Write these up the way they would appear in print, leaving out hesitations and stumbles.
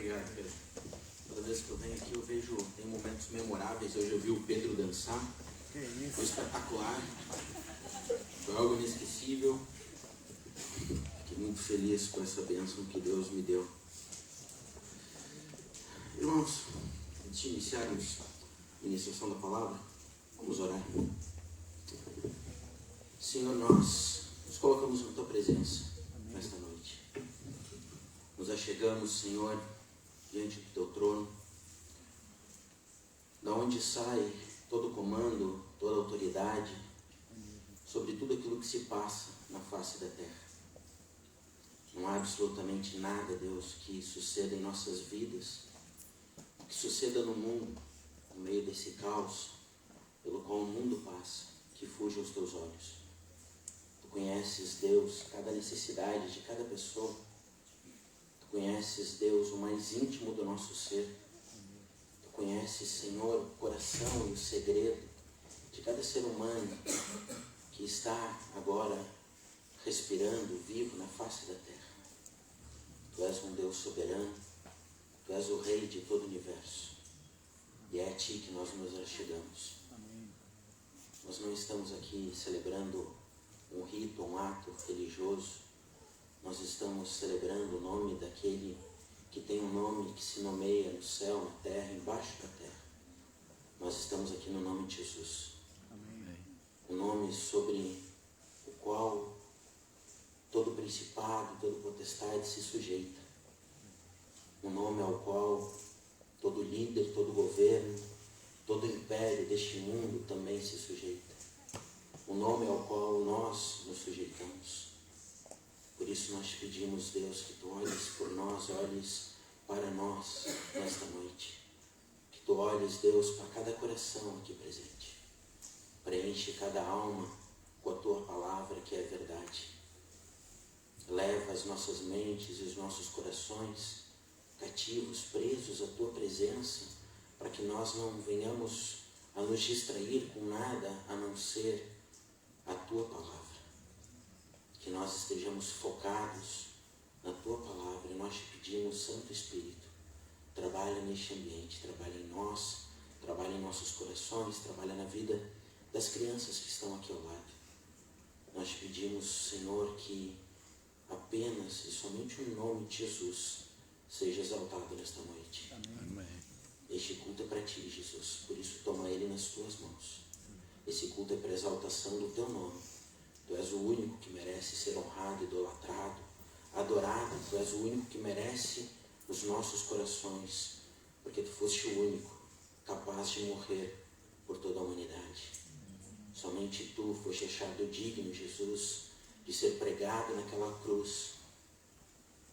Obrigado, Pedro. Toda vez que eu venho aqui, tem momentos memoráveis. Hoje eu vi o Pedro dançar. Que isso? Foi espetacular. Foi algo inesquecível. Fiquei muito feliz com essa bênção que Deus me deu. Irmãos, antes de iniciarmos a iniciação da palavra, vamos orar. Senhor, nós nos colocamos na Tua presença nesta noite. Nos achegamos, Senhor, diante do Teu trono, da onde sai todo o comando, toda a autoridade sobre tudo aquilo que se passa na face da terra. Não há absolutamente nada, Deus, que suceda em nossas vidas, que suceda no mundo, no meio desse caos pelo qual o mundo passa, que fuja aos Teus olhos. Tu conheces, Deus, cada necessidade de cada pessoa. Tu conheces, Deus, o mais íntimo do nosso ser. Tu conheces, Senhor, o coração e o segredo de cada ser humano que está agora respirando, vivo na face da terra. Tu és um Deus soberano. Tu és o Rei de todo o universo. E é a Ti que nós nos achegamos. Amém. Nós não estamos aqui celebrando um rito, um ato religioso. Nós estamos celebrando o nome daquele que tem um nome que se nomeia no céu, na terra, embaixo da terra. Nós estamos aqui no nome de Jesus. Amém. O nome sobre o qual todo principado, toda potestade se sujeita. O nome ao qual todo líder, todo governo, todo império deste mundo também se sujeita. O nome ao qual nós nos sujeitamos. Por isso nós te pedimos, Deus, que Tu olhes por nós, olhes para nós nesta noite. Que Tu olhes, Deus, para cada coração aqui presente. Preenche cada alma com a Tua palavra, que é verdade. Leva as nossas mentes e os nossos corações cativos, presos à Tua presença, para que nós não venhamos a nos distrair com nada a não ser a Tua palavra. Que nós estejamos focados na Tua palavra e nós te pedimos, Santo Espírito, trabalha neste ambiente, trabalha em nós, trabalha em nossos corações, trabalha na vida das crianças que estão aqui ao lado. Nós te pedimos, Senhor, que apenas e somente o nome de Jesus seja exaltado nesta noite. Amém. Este culto é para Ti, Jesus, por isso toma ele nas Tuas mãos. Esse culto é para a exaltação do Teu nome. Tu és o único que merece ser honrado, idolatrado, adorado. Tu és o único que merece os nossos corações, porque Tu foste o único capaz de morrer por toda a humanidade. Somente Tu foste achado digno, Jesus, de ser pregado naquela cruz,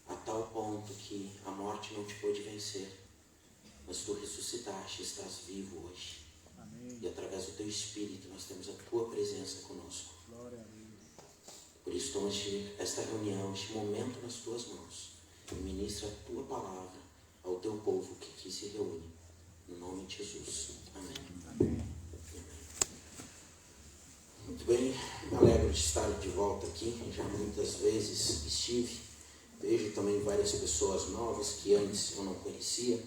a tal ponto que a morte não te pôde vencer, mas Tu ressuscitaste, estás vivo hoje. Amém. E através do Teu Espírito nós temos a Tua presença conosco. Glória a Deus. Por isso toma esta reunião, este momento nas Tuas mãos e ministra a Tua palavra ao Teu povo que aqui se reúne. No nome de Jesus. Amém. Amém. Muito bem, me alegro de estar de volta aqui. Já muitas vezes estive. Vejo também várias pessoas novas que antes eu não conhecia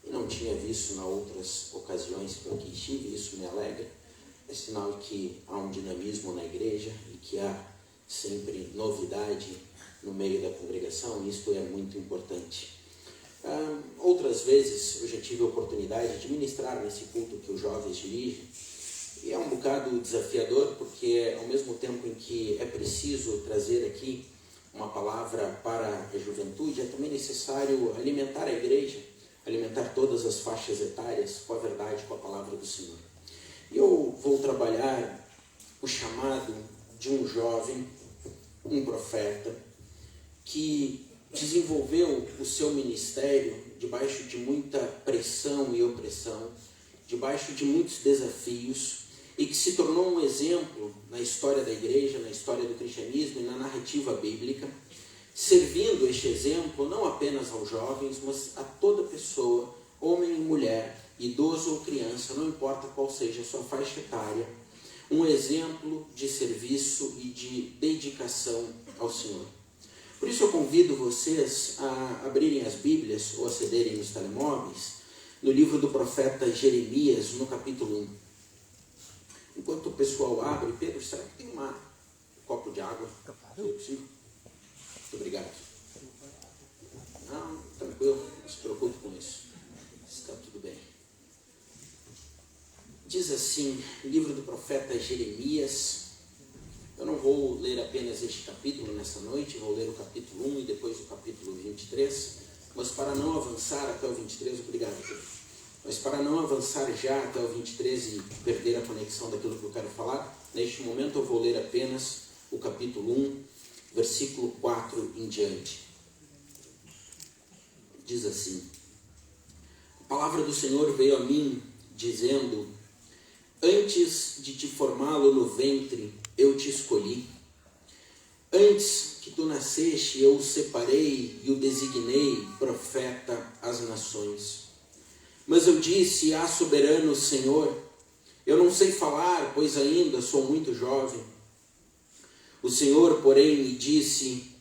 e não tinha visto nas outras ocasiões que eu aqui estive. Isso me alegra. É sinal de que há um dinamismo na igreja e que há sempre novidade no meio da congregação. Isto é muito importante. Outras vezes eu já tive a oportunidade de ministrar nesse culto que os jovens dirigem. E é um bocado desafiador, porque ao mesmo tempo em que é preciso trazer aqui uma palavra para a juventude, é também necessário alimentar a igreja, alimentar todas as faixas etárias com a verdade, com a palavra do Senhor. E eu vou trabalhar o chamado de um jovem, um profeta, que desenvolveu o seu ministério debaixo de muita pressão e opressão, debaixo de muitos desafios, e que se tornou um exemplo na história da igreja, na história do cristianismo e na narrativa bíblica, servindo este exemplo não apenas aos jovens, mas a toda pessoa, homem e mulher, idoso ou criança, não importa qual seja a sua faixa etária, um exemplo de serviço e de dedicação ao Senhor. Por isso eu convido vocês a abrirem as Bíblias ou acederem nos telemóveis no livro do profeta Jeremias, no capítulo 1. Enquanto o pessoal abre, Pedro, será que tem um copo de água? Se possível. Muito obrigado. Não, tranquilo, não se preocupe com isso. Está tudo bem. Diz assim, livro do profeta Jeremias. Eu não vou ler apenas este capítulo nesta noite, vou ler o capítulo 1 e depois o capítulo 23, mas para não avançar até o 23, obrigado, Pedro. Mas para não avançar já até o 23 e perder a conexão daquilo que eu quero falar, neste momento eu vou ler apenas o capítulo 1, versículo 4 em diante. Diz assim: a palavra do Senhor veio a mim, dizendo: antes de te formá-lo no ventre, eu te escolhi. Antes que tu nasceste, eu o separei e o designei profeta às nações. Mas eu disse: ah, soberano Senhor, eu não sei falar, pois ainda sou muito jovem. O Senhor, porém, me disse: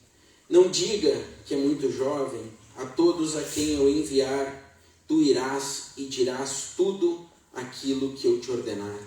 não diga que é muito jovem. A todos a quem eu enviar, tu irás e dirás tudo aquilo que eu te ordenar.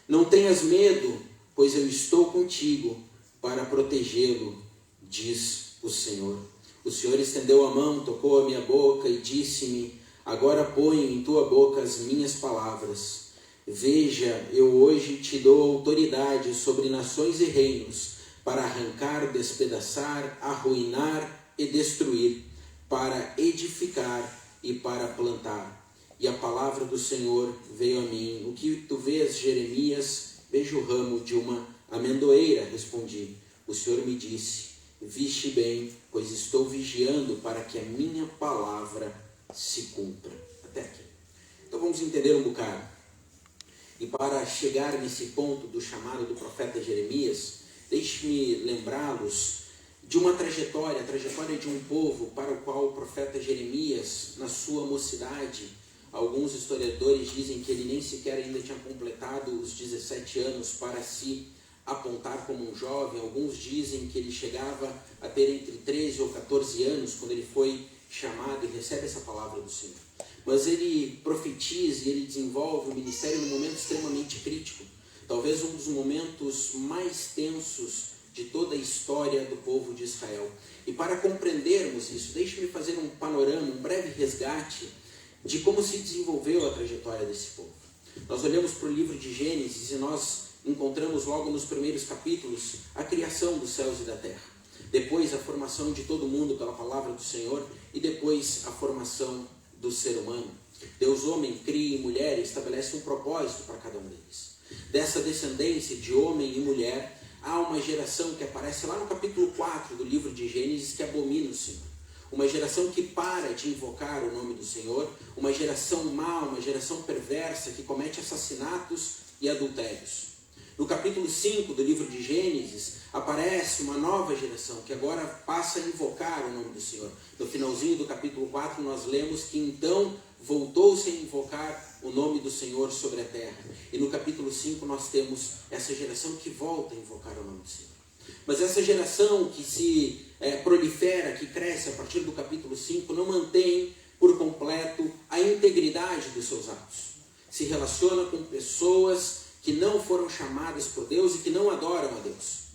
Não tenhas medo, pois eu estou contigo para protegê-lo, diz o Senhor. O Senhor estendeu a mão, tocou a minha boca e disse-me: agora ponho em tua boca as minhas palavras. Veja, eu hoje te dou autoridade sobre nações e reinos, para arrancar, despedaçar, arruinar e destruir, para edificar e para plantar. E a palavra do Senhor veio a mim: o que tu vês, Jeremias? Vejo o ramo de uma amendoeira, respondi. O Senhor me disse: viste bem, pois estou vigiando para que a minha palavra se cumpra. Até aqui. Então vamos entender um bocado. E para chegar nesse ponto do chamado do profeta Jeremias, deixe-me lembrá-los de uma trajetória, a trajetória de um povo para o qual o profeta Jeremias, na sua mocidade, alguns historiadores dizem que ele nem sequer ainda tinha completado os 17 anos para se apontar como um jovem. Alguns dizem que ele chegava a ter entre 13 ou 14 anos quando ele foi chamado e recebe essa palavra do Senhor. Mas ele profetiza e ele desenvolve o ministério num momento extremamente crítico. Talvez um dos momentos mais tensos de toda a história do povo de Israel. E para compreendermos isso, deixe-me fazer um panorama, um breve resgate de como se desenvolveu a trajetória desse povo. Nós olhamos para o livro de Gênesis e nós encontramos logo nos primeiros capítulos a criação dos céus e da terra. Depois a formação de todo mundo pela palavra do Senhor e depois a formação do ser humano. Deus, homem, cria e mulher e estabelece um propósito para cada um deles. Dessa descendência de homem e mulher, há uma geração que aparece lá no capítulo 4 do livro de Gênesis que abomina o Senhor. Uma geração que para de invocar o nome do Senhor, uma geração má, uma geração perversa que comete assassinatos e adultérios. No capítulo 5 do livro de Gênesis, aparece uma nova geração que agora passa a invocar o nome do Senhor. No finalzinho do capítulo 4, nós lemos que então voltou-se a invocar o nome do Senhor sobre a terra. E no capítulo 5 nós temos essa geração que volta a invocar o nome do Senhor. Mas essa geração que se prolifera, que cresce a partir do capítulo 5, não mantém por completo a integridade dos seus atos. Se relaciona com pessoas que não foram chamadas por Deus e que não adoram a Deus.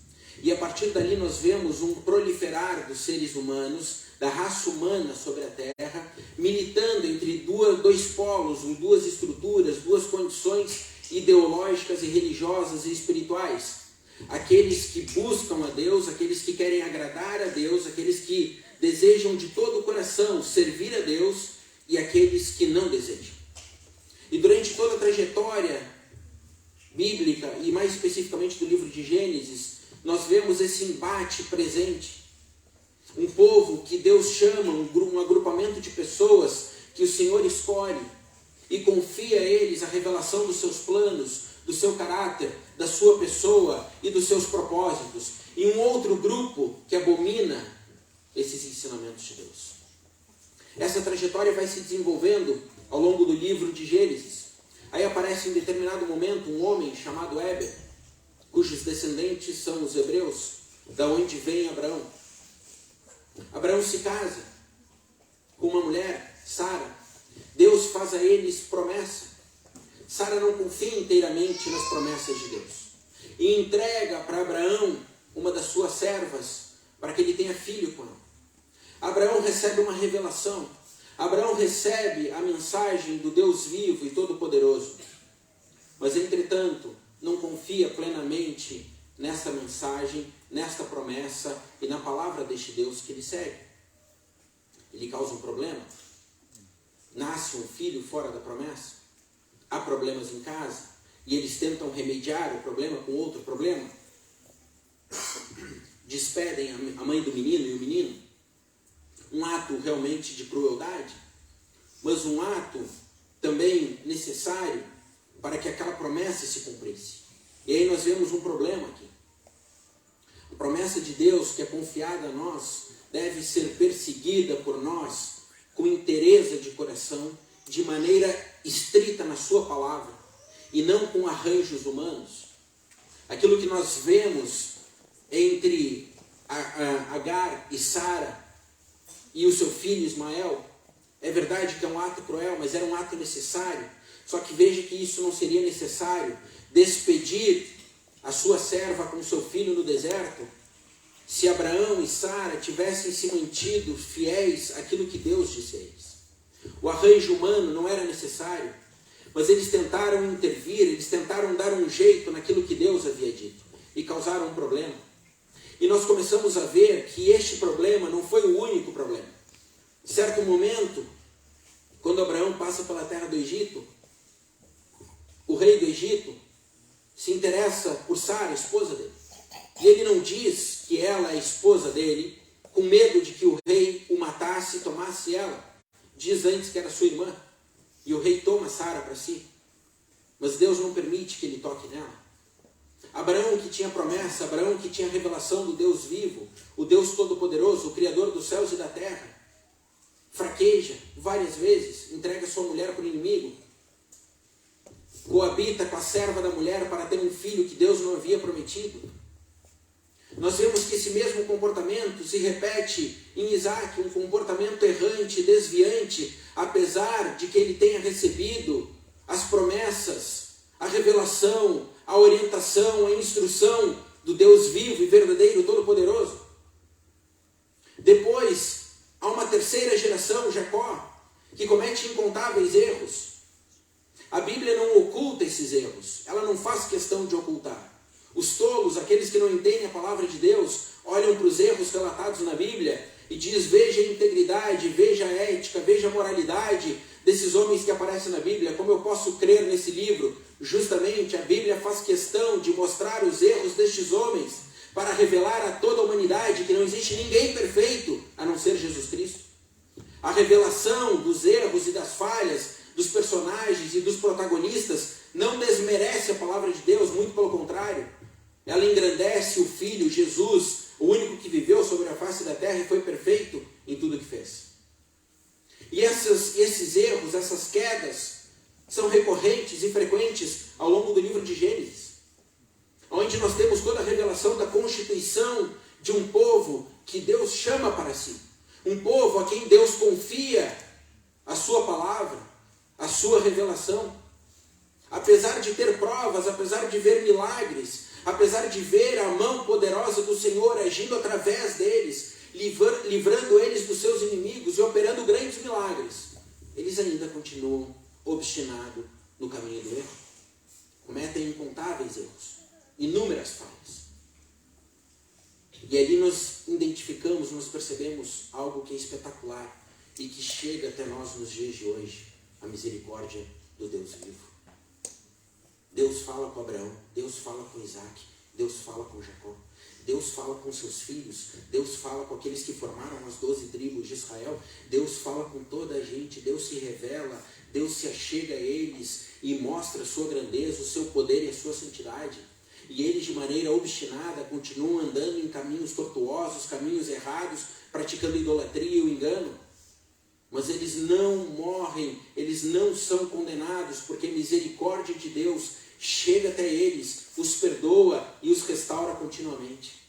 E a partir dali nós vemos um proliferar dos seres humanos, da raça humana sobre a terra, militando entre dois polos, duas estruturas, duas condições ideológicas e religiosas e espirituais. Aqueles que buscam a Deus, aqueles que querem agradar a Deus, aqueles que desejam de todo o coração servir a Deus e aqueles que não desejam. E durante toda a trajetória bíblica e mais especificamente do livro de Gênesis, nós vemos esse embate presente. Um povo que Deus chama, um agrupamento de pessoas que o Senhor escolhe e confia a eles a revelação dos seus planos, do seu caráter, da sua pessoa e dos seus propósitos. E um outro grupo que abomina esses ensinamentos de Deus. Essa trajetória vai se desenvolvendo ao longo do livro de Gênesis. Aí aparece em determinado momento um homem chamado Éber, cujos descendentes são os hebreus, da onde vem Abraão. Abraão se casa com uma mulher, Sara. Deus faz a eles promessa. Sara não confia inteiramente nas promessas de Deus e entrega para Abraão uma das suas servas para que ele tenha filho com ela. Abraão recebe uma revelação. Abraão recebe a mensagem do Deus vivo e todo-poderoso. Mas, entretanto, não confia plenamente nesta mensagem, nesta promessa e na palavra deste Deus que ele segue. Ele causa um problema. Nasce um filho fora da promessa. Há problemas em casa e eles tentam remediar o problema com outro problema. Despedem a mãe do menino e o menino. Um ato realmente de crueldade, mas um ato também necessário para que aquela promessa se cumprisse. E aí nós vemos um problema aqui. A promessa de Deus que é confiada a nós deve ser perseguida por nós com inteireza de coração, de maneira estrita na sua palavra e não com arranjos humanos. Aquilo que nós vemos entre Agar e Sara e o seu filho Ismael, é verdade que é um ato cruel, mas era um ato necessário. Só que veja que isso não seria necessário despedir a sua serva com seu filho no deserto, se Abraão e Sara tivessem se mantido fiéis àquilo que Deus disse a eles. O arranjo humano não era necessário, mas eles tentaram intervir, eles tentaram dar um jeito naquilo que Deus havia dito e causaram um problema. E nós começamos a ver que este problema não foi o único problema. Em certo momento, quando Abraão passa pela terra do Egito, o rei do Egito se interessa por Sara, a esposa dele. E ele não diz que ela é a esposa dele, com medo de que o rei o matasse e tomasse ela. Diz antes que era sua irmã. E o rei toma Sara para si. Mas Deus não permite que ele toque nela. Abraão que tinha promessa, Abraão que tinha revelação do Deus vivo, o Deus todo-poderoso, o Criador dos céus e da terra, fraqueja várias vezes, entrega sua mulher para o inimigo, coabita com a serva da mulher para ter um filho que Deus não havia prometido. Nós vemos que esse mesmo comportamento se repete em Isaac, um comportamento errante, desviante, apesar de que ele tenha recebido as promessas, a revelação, a orientação, a instrução do Deus vivo e verdadeiro, todo-poderoso. Depois, há uma terceira geração, Jacó, que comete incontáveis erros. A Bíblia não oculta esses erros, ela não faz questão de ocultar. Os tolos, aqueles que não entendem a palavra de Deus, olham para os erros relatados na Bíblia e diz: veja a integridade, veja a ética, veja a moralidade desses homens que aparecem na Bíblia. Como eu posso crer nesse livro? Justamente a Bíblia faz questão de mostrar os erros destes homens para revelar a toda a humanidade que não existe ninguém perfeito a não ser Jesus Cristo. A revelação dos erros e das falhas dos personagens e dos protagonistas não desmerece a palavra de Deus, muito pelo contrário. Ela engrandece o Filho, Jesus, o único que viveu sobre a face da terra e foi perfeito em tudo que fez. E esses erros, essas quedas, são recorrentes e frequentes ao longo do livro de Gênesis, onde nós temos toda a revelação da constituição de um povo que Deus chama para si. Um povo a quem Deus confia a sua palavra, a sua revelação. Apesar de ter provas, apesar de ver milagres, apesar de ver a mão poderosa do Senhor agindo através deles, livrando eles dos seus inimigos e operando grandes milagres, eles ainda continuam obstinados no caminho do erro. Cometem incontáveis erros, inúmeras falhas. E ali nós identificamos, nós percebemos algo que é espetacular e que chega até nós nos dias de hoje, a misericórdia do Deus vivo. Deus fala com Abraão, Deus fala com Isaac, Deus fala com Jacó, Deus fala com seus filhos, Deus fala com aqueles que formaram as 12 tribos de Israel, Deus fala com toda a gente, Deus se revela, Deus se achega a eles e mostra a sua grandeza, o seu poder e a sua santidade. E eles de maneira obstinada continuam andando em caminhos tortuosos, caminhos errados, praticando idolatria e o engano. Mas eles não morrem, eles não são condenados, porque a misericórdia de Deus chega até eles, os perdoa e os restaura continuamente.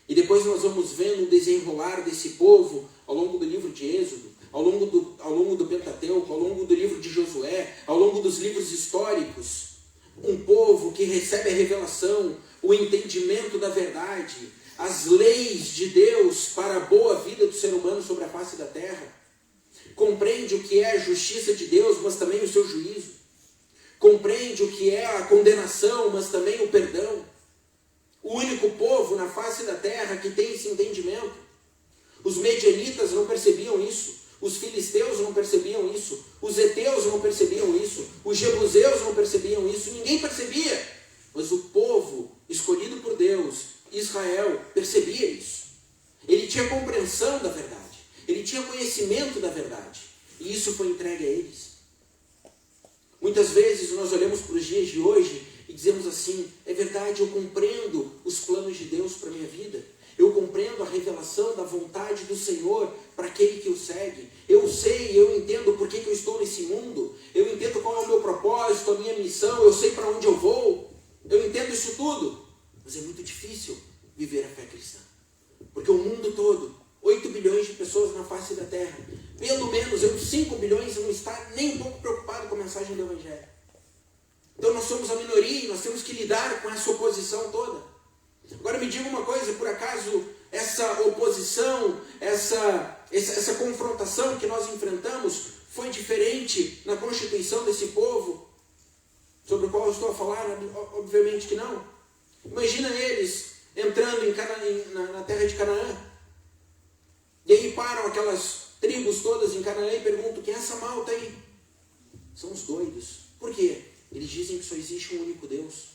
E depois nós vamos vendo o desenrolar desse povo ao longo do livro de Êxodo, ao longo do Pentateuco, ao longo do livro de Josué, ao longo dos livros históricos. Um povo que recebe a revelação, o entendimento da verdade, as leis de Deus para a boa vida do ser humano sobre a face da terra. Compreende o que é a justiça de Deus, mas também o seu juízo. Compreende o que é a condenação, mas também o perdão. O único povo na face da terra que tem esse entendimento. Os medianitas não percebiam isso. Os filisteus não percebiam isso. Os heteus não percebiam isso. Os jebuseus não percebiam isso. Ninguém percebia. Mas o povo escolhido por Deus, Israel, percebia isso. Ele tinha compreensão da verdade. Ele tinha conhecimento da verdade. E isso foi entregue a eles. Muitas vezes nós olhamos para os dias de hoje e dizemos assim, é verdade, eu compreendo os planos de Deus para a minha vida. Eu compreendo a revelação da vontade do Senhor para aquele que o segue. Eu sei, eu entendo por que eu estou nesse mundo. Eu entendo qual é o meu propósito, a minha missão. Eu sei para onde eu vou. Eu entendo isso tudo. Mas é muito difícil viver a fé cristã. Porque o mundo todo, 8 bilhões de pessoas na face da terra, pelo menos 5 bilhões não está nem um pouco preocupado com a mensagem do Evangelho. Então nós somos a minoria e nós temos que lidar com essa oposição toda. Agora me diga uma coisa, por acaso essa oposição, essa confrontação que nós enfrentamos foi diferente na constituição desse povo, sobre o qual eu estou a falar? Obviamente que não. Imagina eles entrando na terra de Canaã, e aí param aquelas tribos todas em Canaã e perguntam, quem é essa malta aí? São os doidos. Por quê? Eles dizem que só existe um único Deus.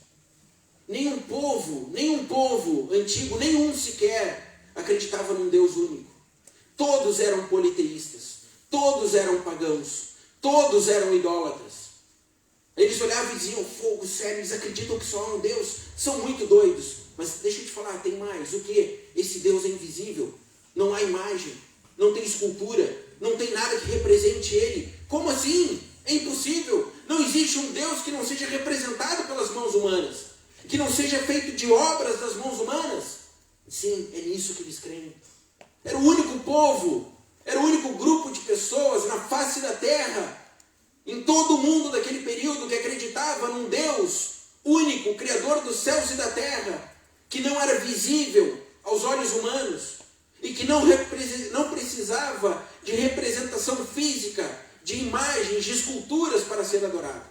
Nenhum povo antigo, nenhum sequer acreditava num Deus único. Todos eram politeístas, todos eram pagãos, todos eram idólatras. Eles olhavam e diziam, fogo, sério, eles acreditam que só há um Deus, são muito doidos. Mas deixa eu te falar, tem mais. O quê? Esse Deus é invisível, não há imagem, não tem escultura, não tem nada que represente ele. Como assim? É impossível. Não existe um Deus que não seja representado pelas mãos humanas, que não seja feito de obras das mãos humanas. Sim, é nisso que eles creem. Era o único povo, era o único grupo de pessoas na face da terra, em todo o mundo daquele período, que acreditava num Deus único, Criador dos céus e da terra, que não era visível aos olhos humanos e que não precisava de representação física, de imagens, de esculturas para ser adorado.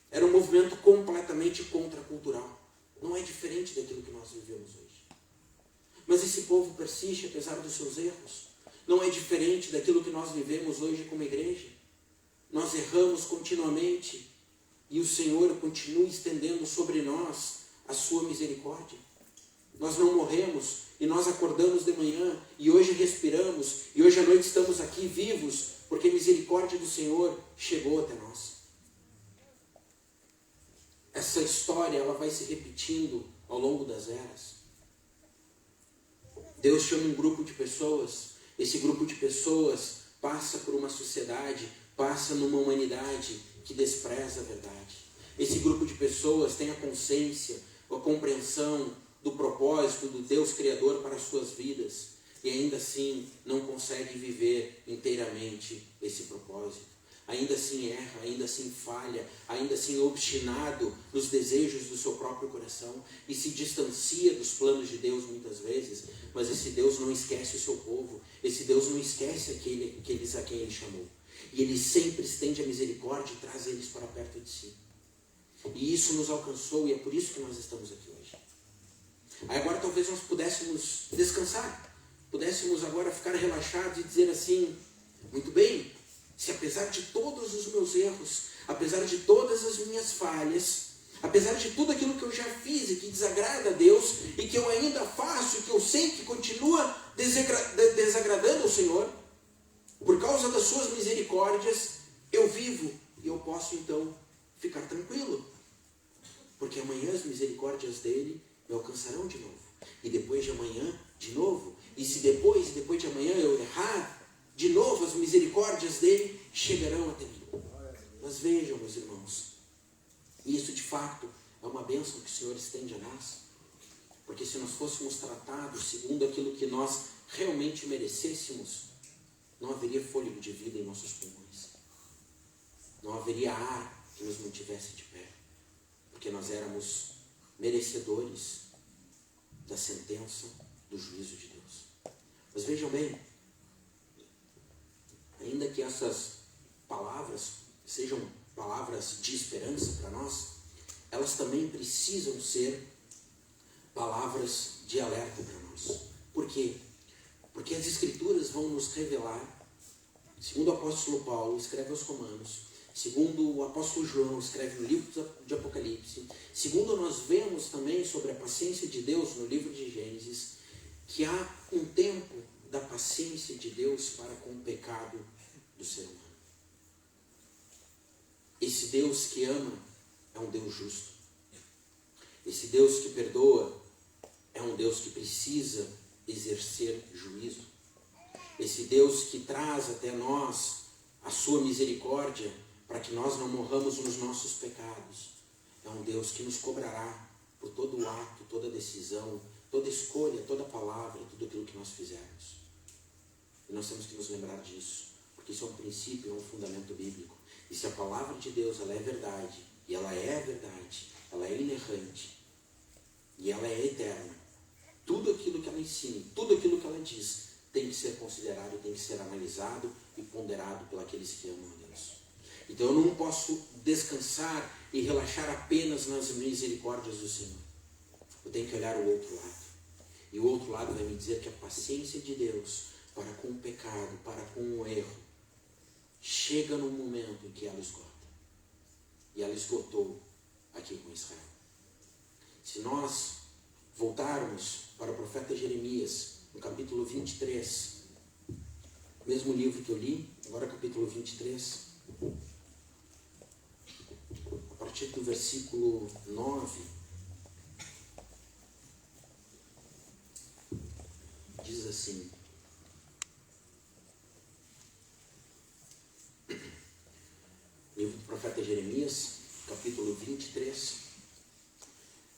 Era um movimento completamente contracultural. Não é diferente daquilo que nós vivemos hoje. Mas esse povo persiste apesar dos seus erros. Não é diferente daquilo que nós vivemos hoje como igreja. Nós erramos continuamente e o Senhor continua estendendo sobre nós a sua misericórdia. Nós não morremos e nós acordamos de manhã e hoje respiramos e hoje à noite estamos aqui vivos porque a misericórdia do Senhor chegou até nós. Essa história ela vai se repetindo ao longo das eras. Deus chama um grupo de pessoas, esse grupo de pessoas passa por uma sociedade, passa numa humanidade que despreza a verdade. Esse grupo de pessoas tem a consciência, a compreensão do propósito do Deus Criador para as suas vidas e ainda assim não consegue viver inteiramente esse propósito. Ainda assim erra, ainda assim falha, ainda assim obstinado nos desejos do seu próprio coração e se distancia dos planos de Deus muitas vezes, mas esse Deus não esquece o seu povo, esse Deus não esquece aqueles a quem Ele chamou. E Ele sempre estende a misericórdia e traz eles para perto de si. E isso nos alcançou e é por isso que nós estamos aqui hoje. Aí agora talvez nós pudéssemos descansar, pudéssemos agora ficar relaxados e dizer assim, muito bem, se apesar de todos os meus erros, apesar de todas as minhas falhas, apesar de tudo aquilo que eu já fiz e que desagrada a Deus, e que eu ainda faço, e que eu sei que continua desagradando ao Senhor, por causa das suas misericórdias, eu vivo e eu posso então ficar tranquilo. Porque amanhã as misericórdias dele me alcançarão de novo. E depois de amanhã, de novo. E se depois de amanhã eu errar, de novo as misericórdias dele chegarão até mim. Mas vejam, meus irmãos, isso de fato é uma bênção que o Senhor estende a nós. Porque se nós fôssemos tratados segundo aquilo que nós realmente merecêssemos, não haveria fôlego de vida em nossos pulmões. Não haveria ar que nos mantivesse de pé. Porque nós éramos merecedores da sentença do juízo de Deus. Mas vejam bem, ainda que essas palavras sejam palavras de esperança para nós, elas também precisam ser palavras de alerta para nós. Por quê? Porque as Escrituras vão nos revelar, segundo o apóstolo Paulo escreve aos Romanos, segundo o apóstolo João escreve no livro de Apocalipse, segundo nós vemos também sobre a paciência de Deus no livro de Gênesis, que há um tempo da paciência de Deus para com o pecado do ser humano. Esse Deus que ama é um Deus justo. Esse Deus que perdoa é um Deus que precisa exercer juízo. Esse Deus que traz até nós a sua misericórdia para que nós não morramos nos nossos pecados. É um Deus que nos cobrará por todo o ato, toda decisão, toda escolha, toda palavra, tudo aquilo que nós fizermos. E nós temos que nos lembrar disso, porque isso é um princípio, é um fundamento bíblico. E se a palavra de Deus ela é verdade, e ela é verdade, ela é inerrante, e ela é eterna, tudo aquilo que ela ensina, tudo aquilo que ela diz, tem que ser considerado, tem que ser analisado e ponderado por aqueles que amam a Deus. Então eu não posso descansar e relaxar apenas nas misericórdias do Senhor. Eu tenho que olhar o outro lado. E o outro lado vai me dizer que a paciência de Deus para com o pecado, para com o erro, chega num momento em que ela esgota. E ela esgotou aqui com Israel. Se nós voltarmos para o profeta Jeremias, no capítulo 23, mesmo livro que eu li, agora capítulo 23, a partir do versículo 9, diz assim: livro do profeta Jeremias, capítulo 23,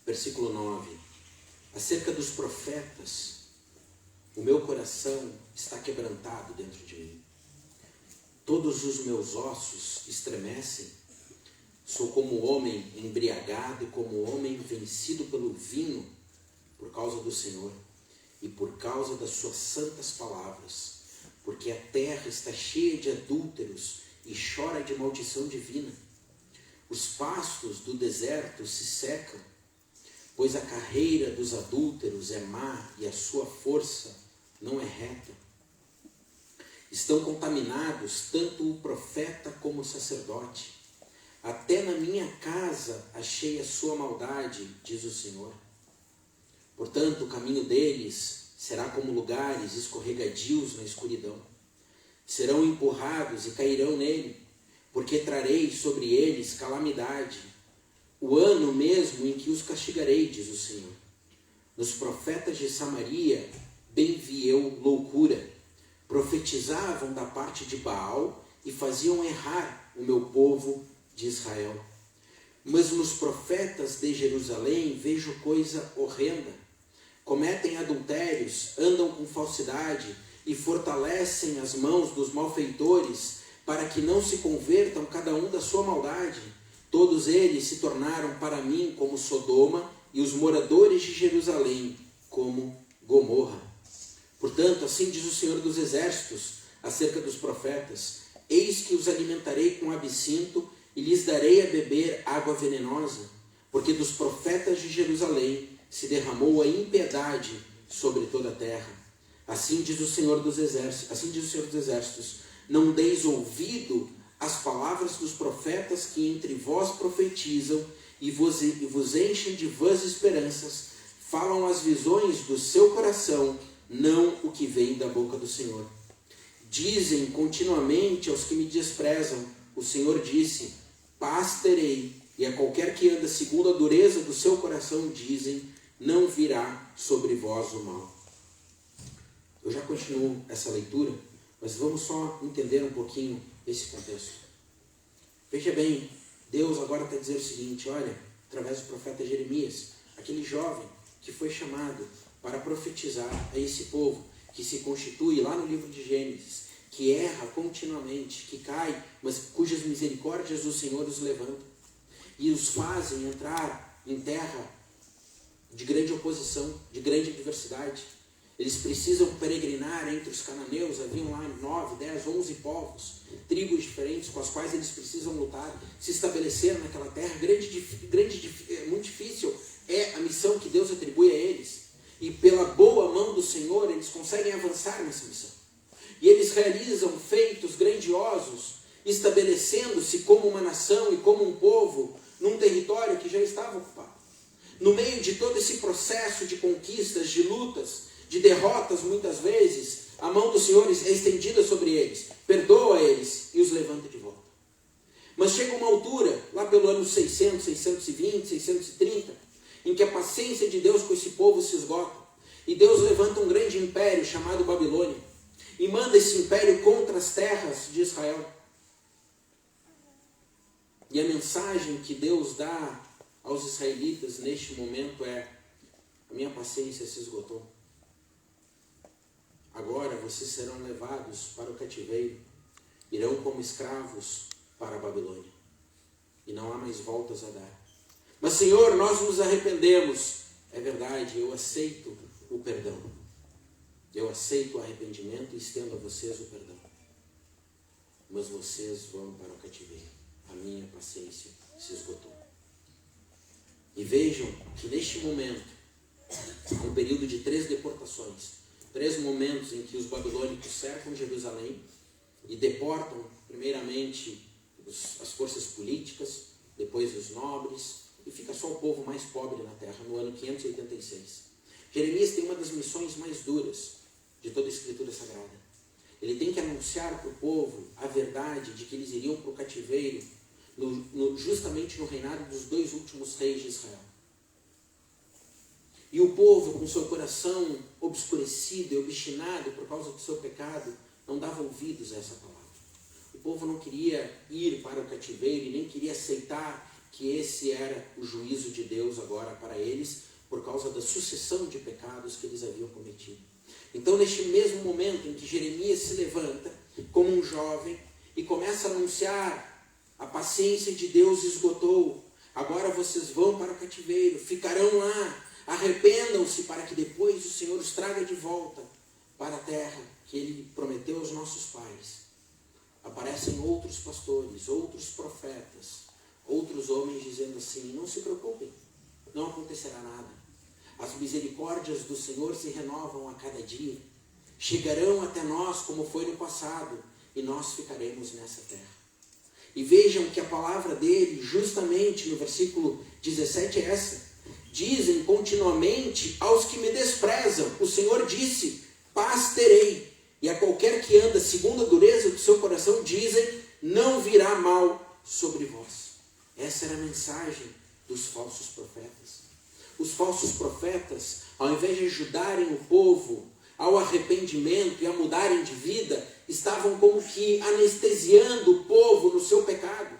versículo 9. Acerca dos profetas, o meu coração está quebrantado dentro de mim. Todos os meus ossos estremecem. Sou como homem embriagado e como homem vencido pelo vinho, por causa do Senhor e por causa das suas santas palavras. Porque a terra está cheia de adúlteros e chora de maldição divina. Os pastos do deserto se secam, pois a carreira dos adúlteros é má e a sua força não é reta. Estão contaminados tanto o profeta como o sacerdote. Até na minha casa achei a sua maldade, diz o Senhor. Portanto, o caminho deles será como lugares escorregadios na escuridão. Serão empurrados e cairão nele, porque trarei sobre eles calamidade, o ano mesmo em que os castigarei, diz o Senhor. Nos profetas de Samaria bem vi eu loucura. Profetizavam da parte de Baal e faziam errar o meu povo de Israel. Mas nos profetas de Jerusalém vejo coisa horrenda. Cometem adultérios, andam com falsidade e fortalecem as mãos dos malfeitores para que não se convertam cada um da sua maldade. Todos eles se tornaram para mim como Sodoma e os moradores de Jerusalém como Gomorra. Portanto, assim diz o Senhor dos Exércitos acerca dos profetas: eis que os alimentarei com absinto e lhes darei a beber água venenosa, porque dos profetas de Jerusalém se derramou a impiedade sobre toda a terra. Assim diz o Senhor dos Exércitos, não deis ouvido às palavras dos profetas que entre vós profetizam e vos enchem de vãs esperanças, falam as visões do seu coração, não o que vem da boca do Senhor. Dizem continuamente aos que me desprezam: o Senhor disse, paz terei, e a qualquer que anda segundo a dureza do seu coração dizem, não virá sobre vós o mal. Eu já continuo essa leitura, mas vamos só entender um pouquinho esse contexto. Veja bem, Deus agora está dizendo o seguinte: olha, através do profeta Jeremias, aquele jovem que foi chamado para profetizar a esse povo que se constitui lá no livro de Gênesis, que erra continuamente, que cai, mas cujas misericórdias do Senhor os levantam e os fazem entrar em terra de grande oposição, de grande adversidade. Eles precisam peregrinar entre os cananeus, haviam lá 9, 10, 11 povos, tribos diferentes com as quais eles precisam lutar, se estabelecer naquela terra, muito difícil é a missão que Deus atribui a eles. E pela boa mão do Senhor, eles conseguem avançar nessa missão. E eles realizam feitos grandiosos, estabelecendo-se como uma nação e como um povo num território que já estava ocupado. No meio de todo esse processo de conquistas, de lutas, de derrotas muitas vezes, a mão do Senhor é estendida sobre eles, perdoa eles e os levanta de volta. Mas chega uma altura, lá pelo ano 600, 620, 630, em que a paciência de Deus com esse povo se esgota. E Deus levanta um grande império chamado Babilônia e manda esse império contra as terras de Israel. E a mensagem que Deus dá aos israelitas neste momento é: a minha paciência se esgotou. Agora vocês serão levados para o cativeiro, irão como escravos para a Babilônia, e não há mais voltas a dar. Mas, Senhor, nós nos arrependemos. É verdade, eu aceito o perdão. Eu aceito o arrependimento e estendo a vocês o perdão. Mas vocês vão para o cativeiro. A minha paciência se esgotou. E vejam que neste momento, um período de 3 deportações, 3 momentos em que os babilônicos cercam Jerusalém e deportam primeiramente as forças políticas, depois os nobres, e fica só o povo mais pobre na terra, no ano 586. Jeremias tem uma das missões mais duras de toda a Escritura Sagrada. Ele tem que anunciar para o povo a verdade de que eles iriam para o cativeiro justamente no reinado dos 2 últimos reis de Israel. E o povo, com seu coração obscurecido e obstinado por causa do seu pecado, não dava ouvidos a essa palavra. O povo não queria ir para o cativeiro e nem queria aceitar que esse era o juízo de Deus agora para eles, por causa da sucessão de pecados que eles haviam cometido. Então, neste mesmo momento em que Jeremias se levanta como um jovem e começa a anunciar: a paciência de Deus esgotou, agora vocês vão para o cativeiro, ficarão lá, arrependam-se para que depois o Senhor os traga de volta para a terra que Ele prometeu aos nossos pais. Aparecem outros pastores, outros profetas, outros homens dizendo assim: não se preocupem, não acontecerá nada. As misericórdias do Senhor se renovam a cada dia. Chegarão até nós como foi no passado e nós ficaremos nessa terra. E vejam que a palavra dele, justamente no versículo 17 é essa: dizem continuamente aos que me desprezam, o Senhor disse, paz terei. E a qualquer que anda segundo a dureza do seu coração, dizem, não virá mal sobre vós. Essa era a mensagem dos falsos profetas. Os falsos profetas, ao invés de ajudarem o povo ao arrependimento e a mudarem de vida, estavam como que anestesiando o povo no seu pecado.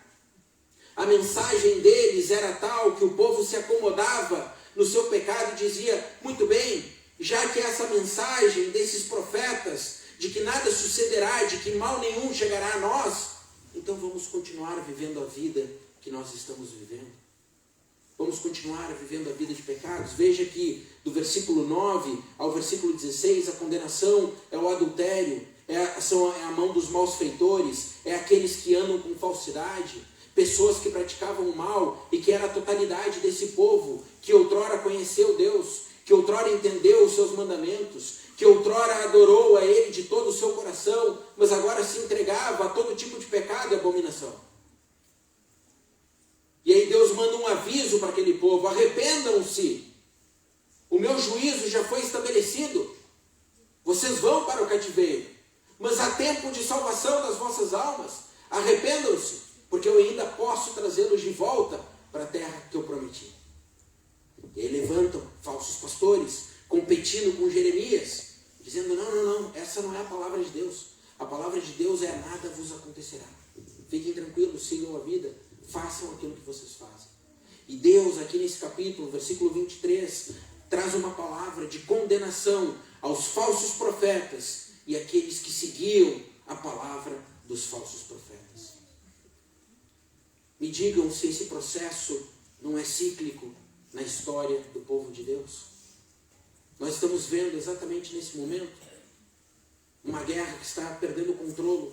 A mensagem deles era tal que o povo se acomodava no seu pecado e dizia: muito bem, já que essa mensagem desses profetas, de que nada sucederá, de que mal nenhum chegará a nós, então vamos continuar vivendo a vida que nós estamos vivendo. Vamos continuar vivendo a vida de pecados. Veja que do versículo 9 ao versículo 16, a condenação é o adultério, é a mão dos maus feitores, é aqueles que andam com falsidade, pessoas que praticavam o mal e que era a totalidade desse povo, que outrora conheceu Deus, que outrora entendeu os seus mandamentos, que outrora adorou a Ele de todo o seu coração, mas agora se entregava a todo tipo de pecado e abominação. E aí Deus manda um aviso para aquele povo: arrependam-se, o meu juízo já foi estabelecido, vocês vão para o cativeiro, mas há tempo de salvação das vossas almas, arrependam-se, porque eu ainda posso trazê-los de volta para a terra que eu prometi. E aí levantam falsos pastores, competindo com Jeremias, dizendo: não, essa não é a palavra de Deus. A palavra de Deus é: nada vos acontecerá. Fiquem tranquilos, sigam a vida, façam aquilo que vocês fazem. E Deus, aqui nesse capítulo, versículo 23, traz uma palavra de condenação aos falsos profetas e àqueles que seguiam a palavra dos falsos profetas. Me digam se esse processo não é cíclico na história do povo de Deus. Nós estamos vendo exatamente nesse momento uma guerra que está perdendo o controle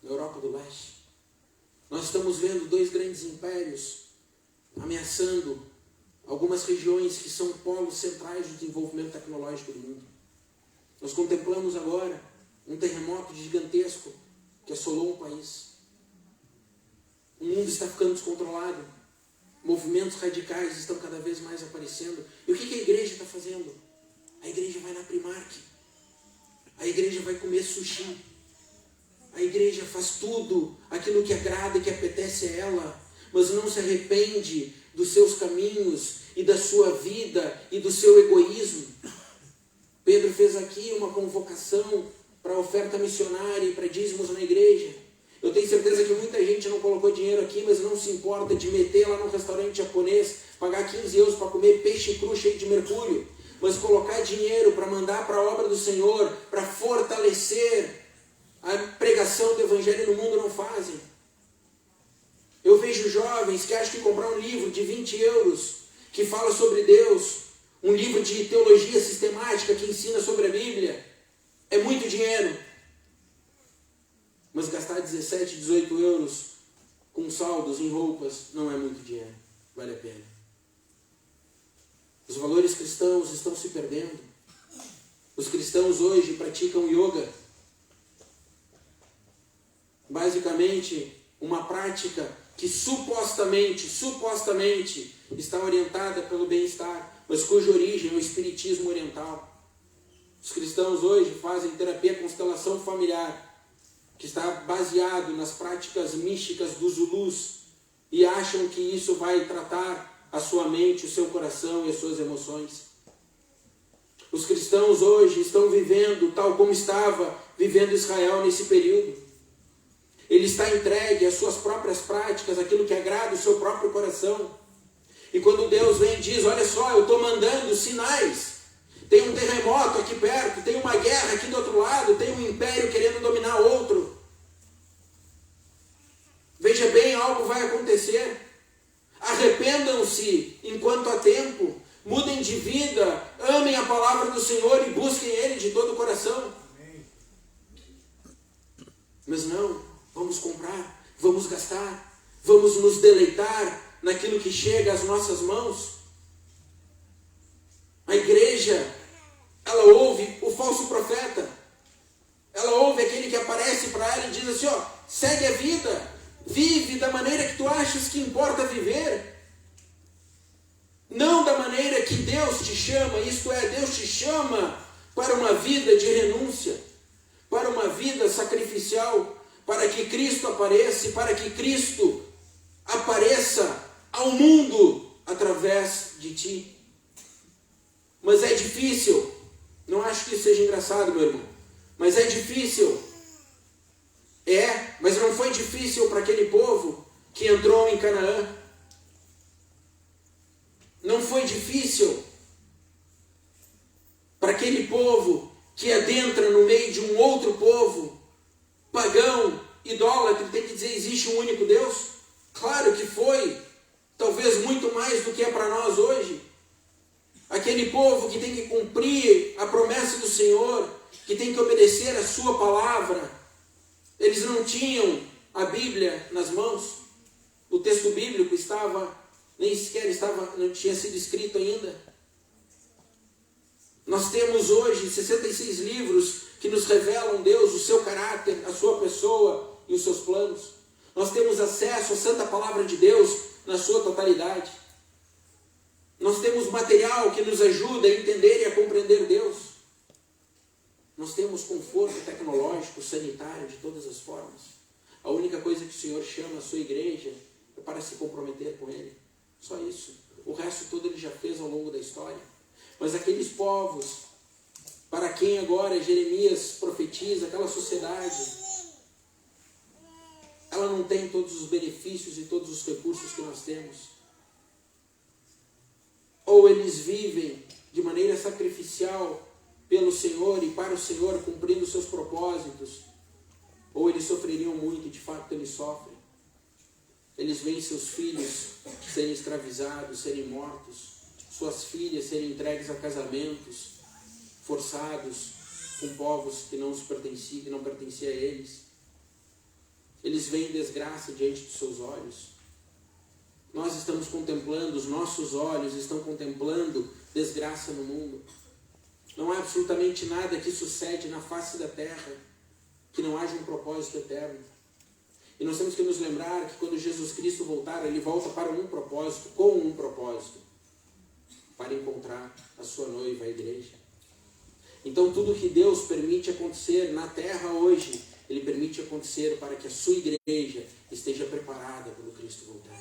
na Europa do Leste. Nós estamos vendo 2 grandes impérios ameaçando algumas regiões que são polos centrais do desenvolvimento tecnológico do mundo. Nós contemplamos agora um terremoto gigantesco que assolou um país. O mundo está ficando descontrolado. Movimentos radicais estão cada vez mais aparecendo. E o que a igreja está fazendo? A igreja vai na Primark. A igreja vai comer sushi. A igreja faz tudo aquilo que agrada e que apetece a ela, mas não se arrepende dos seus caminhos e da sua vida e do seu egoísmo. Pedro fez aqui uma convocação para a oferta missionária e para dízimos na igreja. Eu tenho certeza que muita gente não colocou dinheiro aqui, mas não se importa de meter lá no restaurante japonês, pagar 15 euros para comer peixe cru cheio de mercúrio, mas colocar dinheiro para mandar para a obra do Senhor, para fortalecer a pregação do Evangelho no mundo, não fazem. Eu vejo jovens que acham que comprar um livro de 20 euros que fala sobre Deus, um livro de teologia sistemática que ensina sobre a Bíblia, é muito dinheiro. Mas gastar 17, 18 euros com saldos em roupas não é muito dinheiro. Vale a pena. Os valores cristãos estão se perdendo. Os cristãos hoje praticam yoga. Basicamente, uma prática que supostamente está orientada pelo bem-estar, mas cuja origem é o espiritismo oriental. Os cristãos hoje fazem terapia constelação familiar, que está baseado nas práticas místicas dos Zulus, e acham que isso vai tratar a sua mente, o seu coração e as suas emoções. Os cristãos hoje estão vivendo tal como estava vivendo Israel nesse período. Ele está entregue às suas próprias práticas, aquilo que agrada o seu próprio coração. E quando Deus vem e diz, olha só, eu estou mandando sinais, tem um terremoto aqui perto, tem uma guerra aqui do outro lado, tem um império querendo dominar outro. Veja bem, algo vai acontecer. Arrependam-se enquanto há tempo, mudem de vida, amem a palavra do Senhor e busquem Ele de todo o coração. Mas não, vamos comprar, vamos gastar, vamos nos deleitar naquilo que chega às nossas mãos. A igreja, ela ouve o falso profeta, ela ouve aquele que aparece para ela e diz assim, ó, segue a vida, vive da maneira que tu achas que importa viver, não da maneira que Deus te chama, isto é, Deus te chama para uma vida de renúncia, para uma vida sacrificial, para que Cristo apareça e para que Cristo apareça ao mundo através de ti. Mas é difícil, não acho que isso seja engraçado, meu irmão, mas é difícil. Mas não foi difícil para aquele povo que entrou em Canaã. Não foi difícil para aquele povo que adentra no meio de um outro povo, pagão, idólatra, tem que dizer, existe um único Deus? Claro que foi, talvez muito mais do que é para nós hoje. Aquele povo que tem que cumprir a promessa do Senhor, que tem que obedecer a sua palavra. Eles não tinham a Bíblia nas mãos. O texto bíblico não tinha sido escrito ainda. Nós temos hoje 66 livros que nos revelam Deus, o seu caráter, a sua pessoa e os seus planos. Nós temos acesso à santa palavra de Deus na sua totalidade. Nós temos material que nos ajuda a entender e a compreender Deus. Nós temos conforto tecnológico, sanitário, de todas as formas. A única coisa que o Senhor chama a sua igreja é para se comprometer com Ele. Só isso. O resto todo Ele já fez ao longo da história. Mas aqueles povos, para quem agora Jeremias profetiza, aquela sociedade, ela não tem todos os benefícios e todos os recursos que nós temos. Ou eles vivem de maneira sacrificial pelo Senhor e para o Senhor, cumprindo os seus propósitos, ou eles sofreriam muito, de fato eles sofrem. Eles veem seus filhos serem escravizados, serem mortos, suas filhas serem entregues a casamentos forçados com povos que não pertenciam a eles. Eles veem desgraça diante dos seus olhos. Nós estamos contemplando, os nossos olhos estão contemplando desgraça no mundo. Não há absolutamente nada que sucede na face da terra que não haja um propósito eterno. E nós temos que nos lembrar que quando Jesus Cristo voltar, Ele volta para um propósito, com um propósito, para encontrar a sua noiva, a igreja. Então tudo que Deus permite acontecer na terra hoje, Ele permite acontecer para que a sua igreja esteja preparada quando Cristo voltar.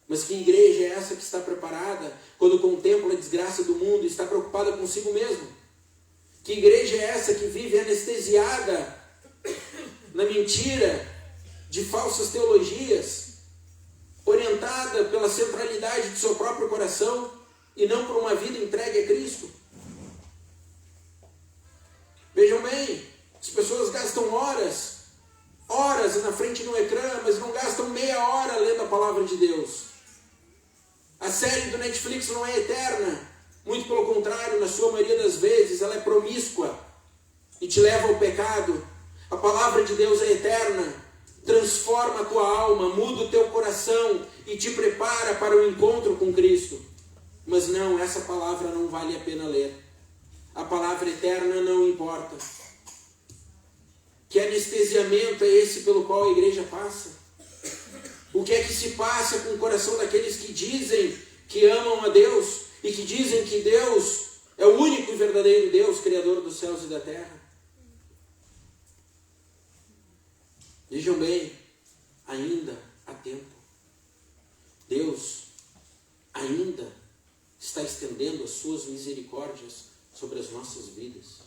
Mas que igreja é essa que está preparada quando contempla a desgraça do mundo e está preocupada consigo mesmo? Que igreja é essa que vive anestesiada na mentira de falsas teologias, orientada pela centralidade do seu próprio coração e não por uma vida entregue a Cristo? Vejam bem, as pessoas gastam horas na frente do ecrã, mas não gastam meia hora lendo a palavra de Deus. A série do Netflix não é eterna, muito pelo contrário, na sua maioria das vezes ela é promíscua e te leva ao pecado. A palavra de Deus é eterna, transforma a tua alma, muda o teu coração e te prepara para o encontro com Cristo. Mas não, essa palavra não vale a pena ler. A palavra eterna não importa. Que anestesiamento é esse pelo qual a igreja passa? O que é que se passa com o coração daqueles que dizem que amam a Deus e que dizem que Deus é o único e verdadeiro Deus, Criador dos céus e da terra? Vejam bem, ainda há tempo. Deus ainda está estendendo as suas misericórdias sobre as nossas vidas.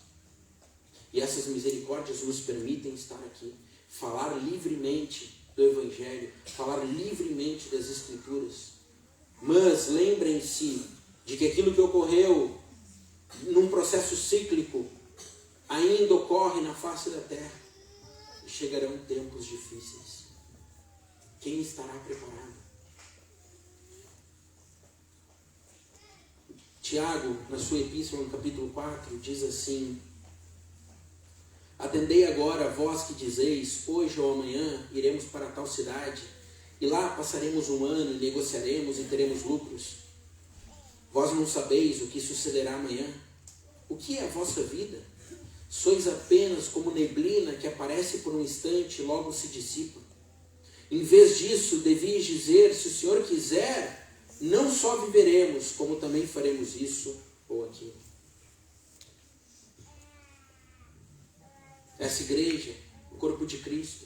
E essas misericórdias nos permitem estar aqui, falar livremente do Evangelho, falar livremente das Escrituras. Mas lembrem-se de que aquilo que ocorreu num processo cíclico ainda ocorre na face da terra. E chegarão tempos difíceis. Quem estará preparado? Tiago, na sua epístola, no capítulo 4, diz assim: atendei agora, vós que dizeis, hoje ou amanhã iremos para tal cidade, e lá passaremos um ano, e negociaremos e teremos lucros. Vós não sabeis o que sucederá amanhã? O que é a vossa vida? Sois apenas como neblina que aparece por um instante e logo se dissipa. Em vez disso, devias dizer, se o Senhor quiser, não só viveremos, como também faremos isso ou aquilo. Essa igreja, o corpo de Cristo,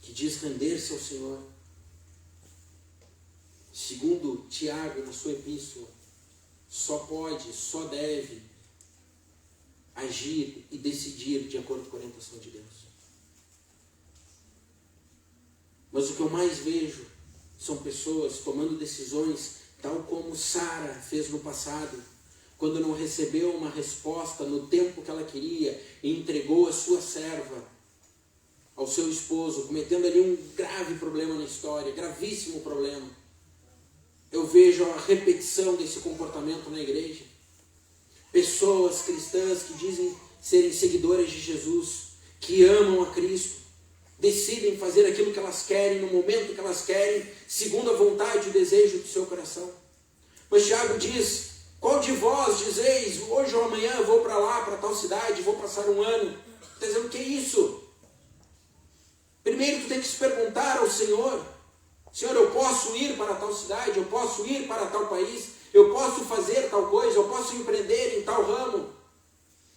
que diz render-se ao Senhor, segundo Tiago, na sua epístola, só pode, só deve agir e decidir de acordo com a orientação de Deus. Mas o que eu mais vejo são pessoas tomando decisões tal como Sara fez no passado, quando não recebeu uma resposta no tempo que ela queria e entregou a sua serva ao seu esposo, cometendo ali um grave problema na história, gravíssimo problema. Eu vejo a repetição desse comportamento na igreja. Pessoas cristãs que dizem serem seguidoras de Jesus, que amam a Cristo, decidem fazer aquilo que elas querem, no momento que elas querem, segundo a vontade e o desejo do seu coração. Mas Tiago diz: qual de vós dizeis, hoje ou amanhã eu vou para lá, para tal cidade, vou passar um ano? Está dizendo, o que é isso? Primeiro tu tem que se perguntar ao Senhor: Senhor, eu posso ir para tal cidade, eu posso ir para tal país, eu posso fazer tal coisa, eu posso empreender em tal ramo,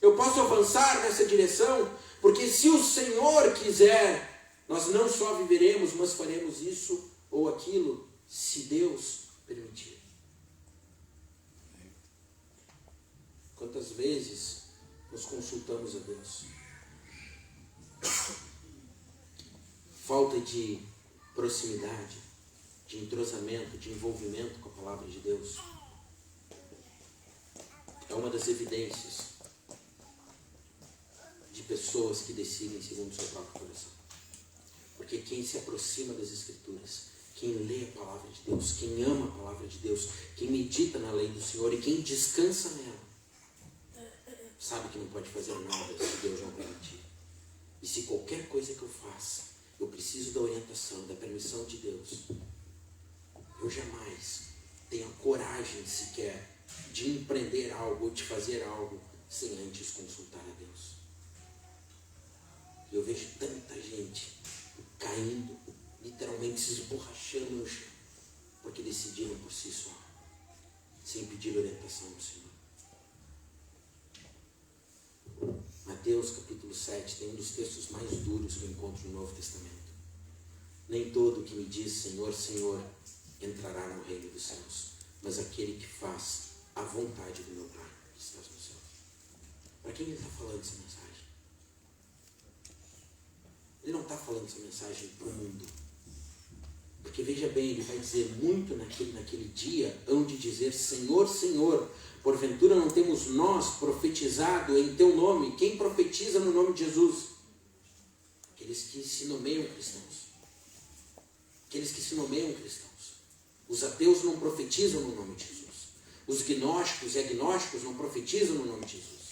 eu posso avançar nessa direção? Porque se o Senhor quiser, nós não só viveremos, mas faremos isso ou aquilo, se Deus permitir. Quantas vezes nós consultamos a Deus? Falta de proximidade, de entrosamento, de envolvimento com a palavra de Deus. é uma das evidências de pessoas que decidem segundo o seu próprio coração. Porque quem se aproxima das Escrituras, quem lê a palavra de Deus, quem ama a palavra de Deus, quem medita na lei do Senhor e quem descansa nela, sabe que não pode fazer nada se Deus não permitir. E se qualquer coisa que eu faça, eu preciso da orientação, da permissão de Deus, eu jamais tenho a coragem sequer de empreender algo ou de fazer algo sem antes consultar a Deus. Eu vejo tanta gente caindo, literalmente se esborrachando no chão, porque decidiram por si só, sem pedir orientação do Senhor. Mateus capítulo 7 tem um dos textos mais duros que eu encontro no Novo Testamento. Nem todo que me diz Senhor, Senhor entrará no reino dos céus, mas aquele que faz a vontade do meu Pai que está nos céus. Para quem ele está falando essa mensagem? Ele não está falando essa mensagem para o mundo. Porque veja bem, ele vai dizer muito naquele dia, hão de dizer Senhor, Senhor, porventura não temos nós profetizado em teu nome? Quem profetiza no nome de Jesus? Aqueles que se nomeiam cristãos. Aqueles que se nomeiam cristãos. Os ateus não profetizam no nome de Jesus. Os gnósticos e agnósticos não profetizam no nome de Jesus.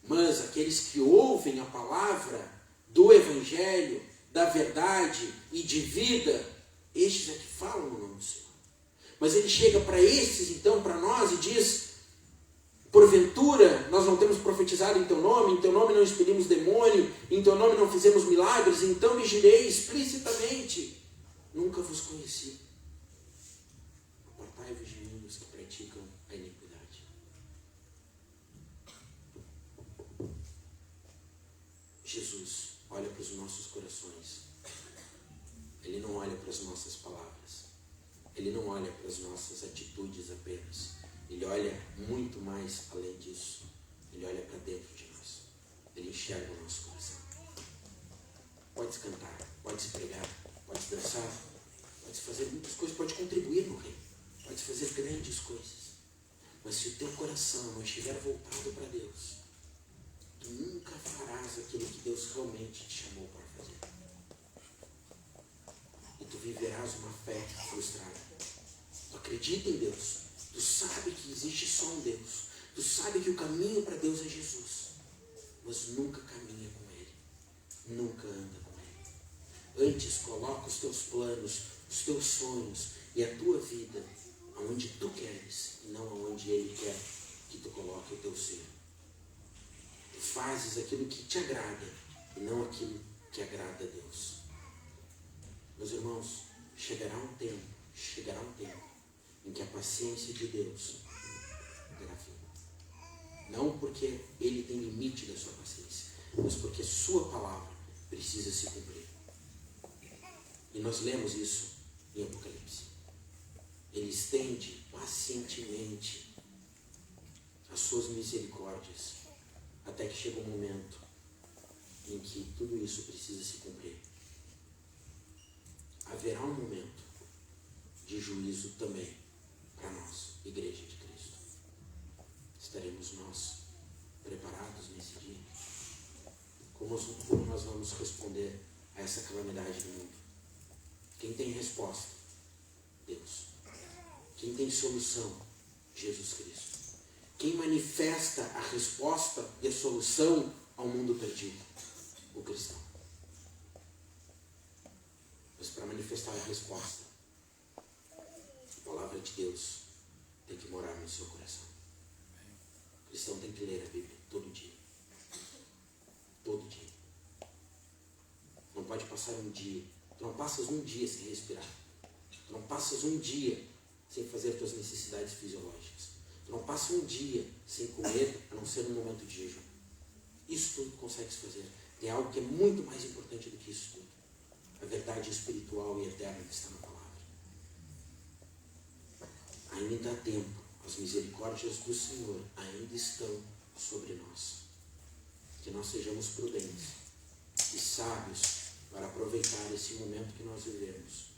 Mas aqueles que ouvem a palavra do Evangelho, da verdade e de vida, estes é que falam no nome do Senhor. Mas ele chega para estes, então, para nós, e diz, porventura nós não temos profetizado em teu nome não expelimos demônio, em teu nome não fizemos milagres, então lhe direi explicitamente, nunca vos conheci. Apartai-vos de mim os que praticam a iniquidade. Jesus olha para os nossos corações. Ele não olha para as nossas palavras. Ele não olha para as nossas atitudes apenas. Ele olha muito mais além disso. Ele olha para dentro de nós. Ele enxerga o nosso coração. Pode-se cantar, pode-se pregar, pode-se dançar, pode-se fazer muitas coisas, pode contribuir no reino, pode-se fazer grandes coisas. Mas se o teu coração não estiver voltado para Deus, tu nunca farás aquilo que Deus realmente te chamou para fazer. E tu viverás uma fé frustrada. Tu acredita em Deus. Tu sabe que existe só um Deus. Tu sabe que o caminho para Deus é Jesus. Mas nunca caminha com Ele. Nunca anda com Ele. Antes coloca os teus planos, os teus sonhos e a tua vida aonde tu queres e não aonde Ele quer que tu coloque o teu ser. Tu fazes aquilo que te agrada e não aquilo que agrada a Deus. Meus irmãos, chegará um tempo em que a paciência de Deus terá fim. Não porque Ele tem limite da sua paciência, mas porque sua palavra precisa se cumprir. E nós lemos isso em Apocalipse. Ele estende pacientemente as suas misericórdias até que chega um momento em que tudo isso precisa se cumprir. Haverá um momento de juízo também para nós, Igreja de Cristo. Estaremos nós preparados nesse dia? Como nós vamos responder a essa calamidade do mundo? Quem tem resposta? Deus. Quem tem solução? Jesus Cristo. Quem manifesta a resposta e a solução ao mundo perdido? O cristão. Mas para manifestar a resposta, a palavra de Deus tem que morar no seu coração. O cristão tem que ler a Bíblia todo dia. Todo dia. Não pode passar um dia. Tu não passas um dia sem respirar. Tu não passas um dia sem fazer tuas necessidades fisiológicas. Tu não passa um dia sem comer, a não ser no momento de jejum. Isso tudo consegues fazer. Tem algo que é muito mais importante do que isso tudo. A verdade espiritual e eterna que está na palavra. Ainda há tempo. As misericórdias do Senhor ainda estão sobre nós. Que nós sejamos prudentes e sábios para aproveitar esse momento que nós vivemos.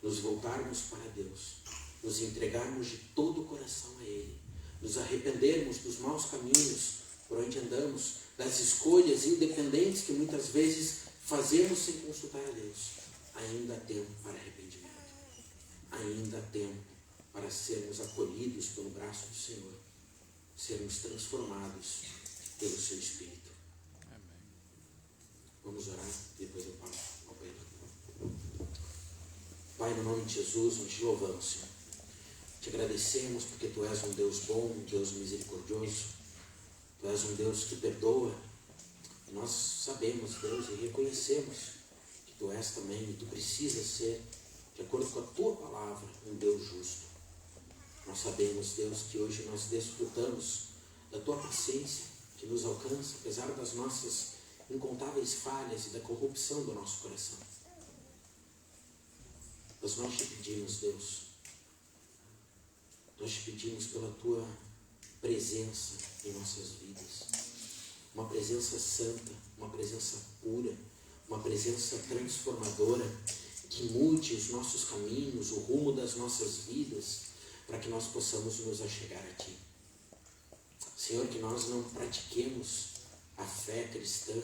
Nos voltarmos para Deus. Nos entregarmos de todo o coração a Ele. nos arrependermos dos maus caminhos por onde andamos, das escolhas independentes que muitas vezes fazemos sem consultar a Deus, ainda há tempo para arrependimento. Ainda há tempo para sermos acolhidos pelo braço do Senhor, sermos transformados pelo seu Espírito. Amém. Vamos orar, depois eu passo ao Pedro. Pai, no nome de Jesus, nós te louvamos, Senhor. Te agradecemos porque Tu és um Deus bom, um Deus misericordioso. Tu és um Deus que perdoa. E nós sabemos, Deus, e reconhecemos que Tu és também, e Tu precisas ser, de acordo com a Tua palavra, um Deus justo. Nós sabemos, Deus, que hoje nós desfrutamos da Tua paciência, que nos alcança, apesar das nossas incontáveis falhas e da corrupção do nosso coração. Mas nós te pedimos, Deus, nós te pedimos pela Tua presença em nossas vidas. Uma presença santa, uma presença pura, uma presença transformadora, que mude os nossos caminhos, o rumo das nossas vidas, para que nós possamos nos achegar a Ti. Senhor, que nós não pratiquemos a fé cristã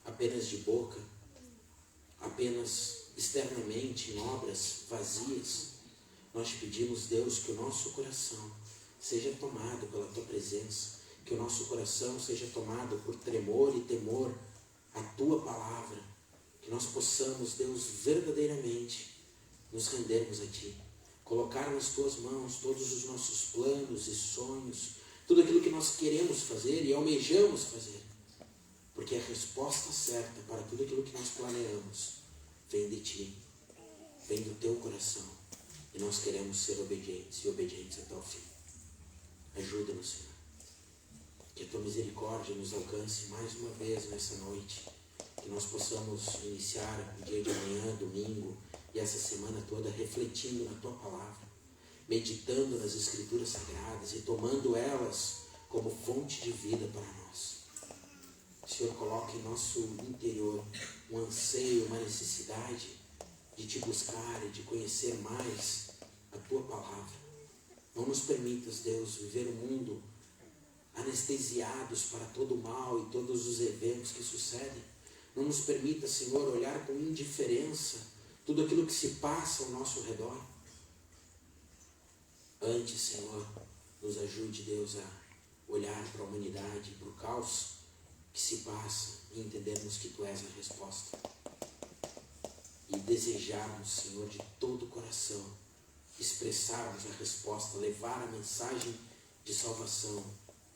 apenas de boca, apenas externamente, em obras vazias. Nós te pedimos, Deus, que o nosso coração seja tomado pela Tua presença, que o nosso coração seja tomado por tremor e temor à Tua palavra, que nós possamos, Deus, verdadeiramente nos rendermos a Ti, colocar nas Tuas mãos todos os nossos planos e sonhos, tudo aquilo que nós queremos fazer e almejamos fazer, porque a resposta certa para tudo aquilo que nós planeamos vem de Ti, vem do Teu coração, e nós queremos ser obedientes e obedientes até o fim. Ajuda-nos, Senhor, que a Tua misericórdia nos alcance mais uma vez nessa noite, que nós possamos iniciar o dia de amanhã, domingo, e essa semana toda refletindo na Tua palavra, meditando nas Escrituras Sagradas e tomando elas como fonte de vida para nós. Senhor, coloque em nosso interior um anseio, uma necessidade de Te buscar e de conhecer mais a Tua palavra. Não nos permitas, Deus, viver um mundo anestesiados para todo o mal e todos os eventos que sucedem. Não nos permita, Senhor, olhar com indiferença tudo aquilo que se passa ao nosso redor. Antes, Senhor, nos ajude, Deus, a olhar para a humanidade, para o caos que se passa e entendermos que Tu és a resposta. E desejarmos, Senhor, de todo o coração, expressarmos a resposta, levar a mensagem de salvação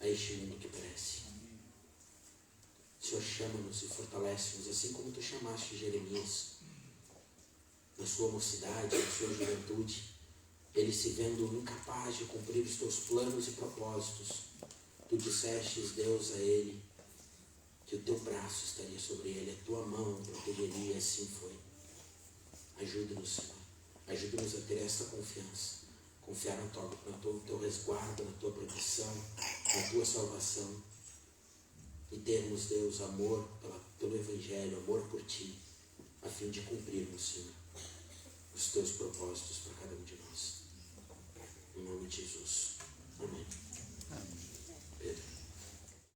a este mundo que perece. Senhor, chama-nos e fortalece-nos, assim como Tu chamaste Jeremias, na sua mocidade, na sua juventude, ele se vendo incapaz de cumprir os Teus planos e propósitos. Tu dissestes, Deus, a ele, que o Teu braço estaria sobre ele, a Tua mão protegeria, e assim foi. Ajuda-nos, Senhor. Ajuda-nos a ter essa confiança. Confiar no Teu resguardo, na Tua proteção, na Tua salvação. E termos, Deus, amor pelo Evangelho, amor por Ti, a fim de cumprirmos, Senhor, os Teus propósitos para cada um de nós. Em nome de Jesus. Amém. Pedro.